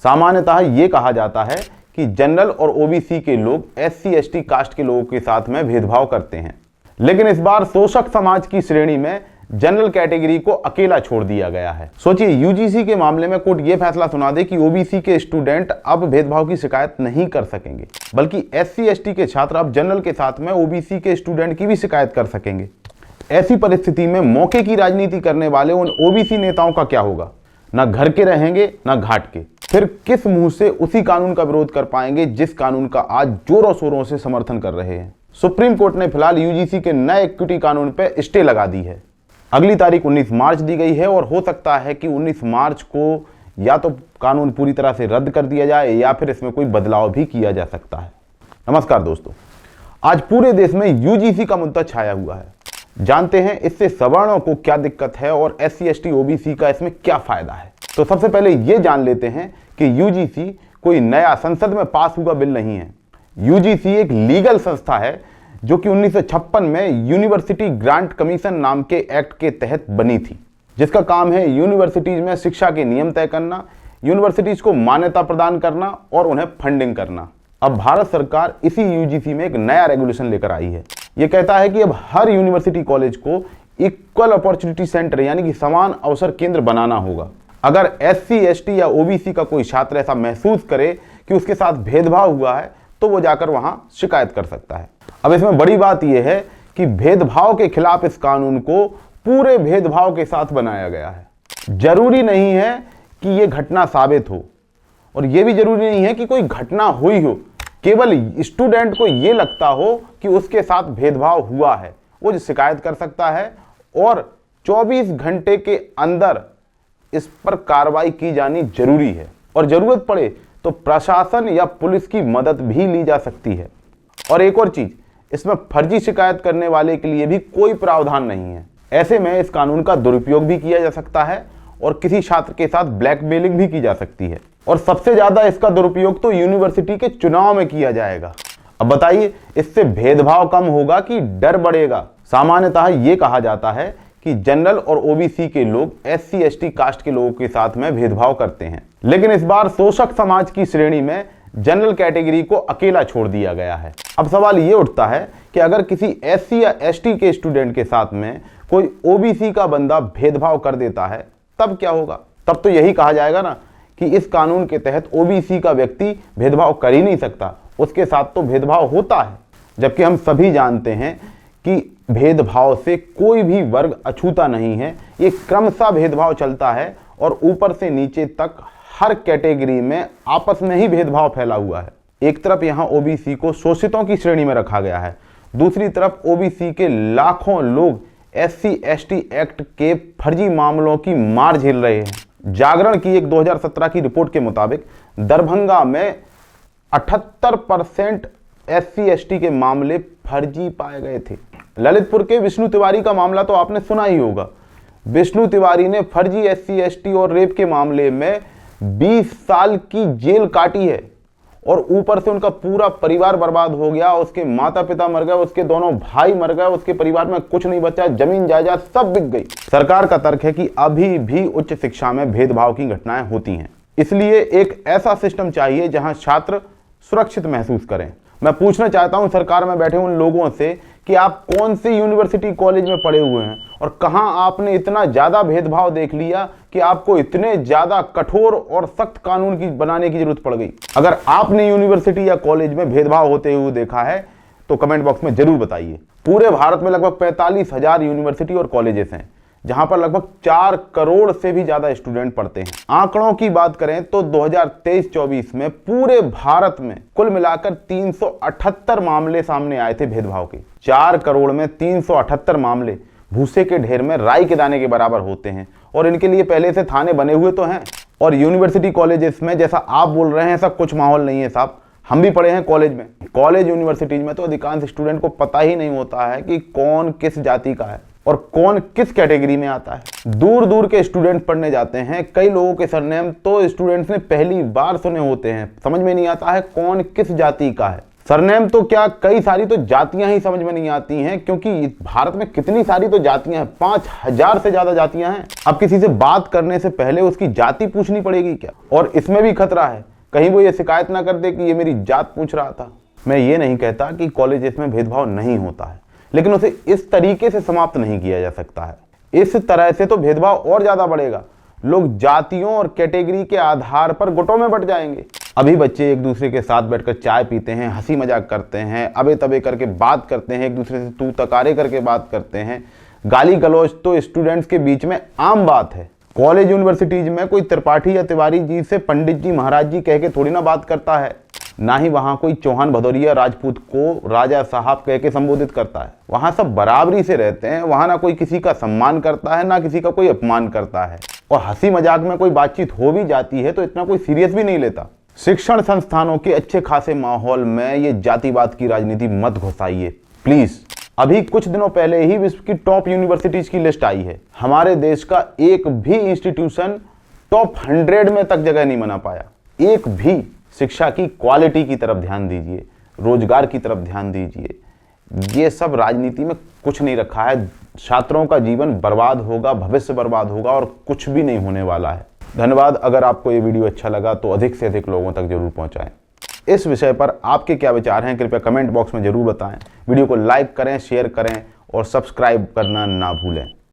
सामान्यतः ये कहा जाता है कि जनरल और ओबीसी के लोग एससी एसटी कास्ट के लोगों के साथ में भेदभाव करते हैं, लेकिन इस बार शोषक समाज की श्रेणी में जनरल कैटेगरी को अकेला छोड़ दिया गया है। सोचिए, यूजीसी के मामले में कोर्ट ये फैसला सुना दे कि ओबीसी के स्टूडेंट अब भेदभाव की शिकायत नहीं कर सकेंगे, बल्कि एससी एसटी के छात्र अब जनरल के साथ में ओबीसी के स्टूडेंट की भी शिकायत कर सकेंगे। ऐसी परिस्थिति में मौके की राजनीति करने वाले उन ओबीसी नेताओं का क्या होगा? ना घर के रहेंगे ना घाट के। फिर किस मुंह से उसी कानून का विरोध कर पाएंगे जिस कानून का आज जोरों शोरों से समर्थन कर रहे हैं। सुप्रीम कोर्ट ने फिलहाल यूजीसी के नए इक्विटी कानून पर स्टे लगा दी है। अगली तारीख 19 मार्च दी गई है और हो सकता है कि 19 मार्च को या तो कानून पूरी तरह से रद्द कर दिया जाए या फिर इसमें कोई बदलाव भी किया जा सकता है। नमस्कार दोस्तों, आज पूरे देश में यूजीसी का मुद्दा छाया हुआ है। जानते हैं इससे सवर्णों को क्या दिक्कत है और एससी एसटी ओबीसी का इसमें क्या फायदा है। तो सबसे पहले ये जान लेते हैं कि यूजीसी कोई नया संसद में पास हुआ बिल नहीं है। यूजीसी एक लीगल संस्था है जो कि 1956 में यूनिवर्सिटी ग्रांट कमीशन नाम के एक्ट के तहत बनी थी, जिसका काम है यूनिवर्सिटीज में शिक्षा के नियम तय करना, यूनिवर्सिटीज को मान्यता प्रदान करना और उन्हें फंडिंग करना। अब भारत सरकार इसी यूजीसी में एक नया रेगुलेशन लेकर आई है। यह कहता है कि अब हर यूनिवर्सिटी कॉलेज को इक्वल अपॉर्चुनिटी सेंटर यानी कि समान अवसर केंद्र बनाना होगा। अगर एससी एसटी या ओबीसी का कोई छात्र ऐसा महसूस करे कि उसके साथ भेदभाव हुआ है तो वो जाकर वहां शिकायत कर सकता है। अब इसमें बड़ी बात यह है कि भेदभाव के खिलाफ इस कानून को पूरे भेदभाव के साथ बनाया गया है। जरूरी नहीं है कि यह घटना साबित हो और यह भी जरूरी नहीं है कि कोई घटना हुई हो। केवल स्टूडेंट को यह लगता हो कि उसके साथ भेदभाव हुआ है, वो शिकायत कर सकता है और 24 घंटे के अंदर इस पर कार्रवाई की जानी जरूरी है और जरूरत पड़े तो प्रशासन या पुलिस की मदद भी ली जा सकती है। और एक और चीज, इसमें फर्जी शिकायत करने वाले के लिए भी कोई प्रावधान नहीं है। ऐसे में इस कानून का दुरुपयोग भी किया जा सकता है और किसी छात्र के साथ ब्लैकमेलिंग भी की जा सकती है। और सबसे ज्यादा इसका दुरुपयोग तो यूनिवर्सिटी के चुनाव में किया जाएगा। अब बताइए, इससे भेदभाव कम होगा कि डर बढ़ेगा? सामान्यतः ये कहा जाता है कि जनरल और ओबीसी के लोग एससी एसटी कास्ट के लोगों के साथ में भेदभाव करते हैं, लेकिन इस बार शोषक समाज की श्रेणी में जनरल कैटेगरी को अकेला छोड़ दिया गया है। अब सवाल ये उठता है कि अगर किसी एससी या एसटी के स्टूडेंट के साथ में कोई ओबीसी का बंदा भेदभाव कर देता है तब क्या होगा? तब तो यही कहा जाएगा ना कि इस कानून के तहत ओबीसी का व्यक्ति भेदभाव कर ही नहीं सकता, उसके साथ तो भेदभाव होता है। जबकि हम सभी जानते हैं कि भेदभाव से कोई भी वर्ग अछूता नहीं है। ये क्रमशः भेदभाव चलता है और ऊपर से नीचे तक हर कैटेगरी में आपस में ही भेदभाव फैला हुआ है। एक तरफ यहाँ ओबीसी को शोषितों की श्रेणी में रखा गया है, दूसरी तरफ ओबीसी के लाखों लोग एससी एसटी एक्ट के फर्जी मामलों की मार झेल रहे हैं। जागरण की एक 2017 की रिपोर्ट के मुताबिक दरभंगा में 78% एससी एसटी के मामले फर्जी पाए गए थे। ललितपुर के विष्णु तिवारी का मामला तो आपने सुना ही होगा। विष्णु तिवारी ने फर्जी एससी एसटी और रेप के मामले में 20 साल की जेल काटी है और ऊपर से उनका पूरा परिवार बर्बाद हो गया। उसके माता पिता मर गए, उसके दोनों भाई मर गए, उसके परिवार में कुछ नहीं बचा, जमीन जायदाद सब बिक गई। सरकार का तर्क है कि अभी भी उच्च शिक्षा में भेदभाव की घटनाएं होती हैं, इसलिए एक ऐसा सिस्टम चाहिए जहां छात्र सुरक्षित महसूस करें। मैं पूछना चाहता हूं सरकार में बैठे उन लोगों से कि आप कौन सी यूनिवर्सिटी कॉलेज में पढ़े हुए हैं और कहां आपने इतना ज्यादा भेदभाव देख लिया कि आपको इतने ज्यादा कठोर और सख्त कानून की बनाने की जरूरत पड़ गई। अगर आपने यूनिवर्सिटी या कॉलेज में भेदभाव होते हुए देखा है तो कमेंट बॉक्स में जरूर बताइए। पूरे भारत में लगभग 45,000 यूनिवर्सिटी और कॉलेजेस हैं जहां पर लगभग 4 करोड़ से भी ज्यादा स्टूडेंट पढ़ते हैं। आंकड़ों की बात करें तो 2023-24 में पूरे भारत में कुल मिलाकर 378 मामले सामने आए थे भेदभाव के। 4 करोड़ में 378 मामले भूसे के ढेर में राई के दाने के बराबर होते हैं और इनके लिए पहले से थाने बने हुए तो हैं। और यूनिवर्सिटी कॉलेजेस में जैसा आप बोल रहे हैं ऐसा कुछ माहौल नहीं है साहब। हम भी पढ़े हैं कॉलेज में। कॉलेज यूनिवर्सिटीज में तो अधिकांश स्टूडेंट को पता ही नहीं होता है कि कौन किस जाति का है और कौन किस कैटेगरी में आता है। दूर दूर के स्टूडेंट पढ़ने जाते हैं। कई लोगों के सरनेम तो स्टूडेंट्स ने पहली बार सुने होते हैं। समझ में नहीं आता है कौन किस जाति का है। सरनेम तो क्या, कई सारी तो जातियां ही समझ में नहीं आती हैं, क्योंकि भारत में कितनी सारी तो जातियां हैं, 5000 से ज्यादा जातियां हैं। अब किसी से बात करने से पहले उसकी जाति पूछनी पड़ेगी क्या? और इसमें भी खतरा है, कहीं वो ये शिकायत ना कर दे कि ये मेरी जात पूछ रहा था। मैं ये नहीं कहता कि कॉलेजेस में भेदभाव नहीं होता है, लेकिन उसे इस तरीके से समाप्त नहीं किया जा सकता है। इस तरह से तो भेदभाव और ज्यादा बढ़ेगा, लोग जातियों और कैटेगरी के आधार पर गुटों में बंट जाएंगे। अभी बच्चे एक दूसरे के साथ बैठकर चाय पीते हैं, हंसी मजाक करते हैं, अबे तबे करके बात करते हैं, एक दूसरे से तू तकारे करके बात करते हैं। गाली गलौज तो स्टूडेंट्स के बीच में आम बात है। कॉलेज यूनिवर्सिटीज में कोई त्रिपाठी या तिवारी जी से पंडित जी महाराज जी कह के थोड़ी ना बात करता है, ना ही वहां कोई चौहान भदौरिया राजपूत को राजा साहब कह के संबोधित करता है। वहां सब बराबरी से रहते हैं, वहां ना कोई किसी का सम्मान करता है, ना किसी का कोई अपमान करता है। और हंसी मजाक में कोई बातचीत हो भी जाती है तो इतना कोई सीरियस भी नहीं लेता। शिक्षण संस्थानों के अच्छे खासे माहौल में ये जातिवाद की राजनीति मत घुसाइए प्लीज। अभी कुछ दिनों पहले ही विश्व की टॉप यूनिवर्सिटीज की लिस्ट आई है, हमारे देश का एक भी इंस्टीट्यूशन टॉप 100 में तक जगह नहीं बना पाया, एक भी। शिक्षा की क्वालिटी की तरफ ध्यान दीजिए, रोजगार की तरफ ध्यान दीजिए। ये सब राजनीति में कुछ नहीं रखा है। छात्रों का जीवन बर्बाद होगा, भविष्य बर्बाद होगा और कुछ भी नहीं होने वाला है। धन्यवाद। अगर आपको ये वीडियो अच्छा लगा तो अधिक से अधिक लोगों तक जरूर पहुंचाएं। इस विषय पर आपके क्या विचार हैं कृपया कमेंट बॉक्स में जरूर बताएं। वीडियो को लाइक करें, शेयर करें और सब्सक्राइब करना ना भूलें।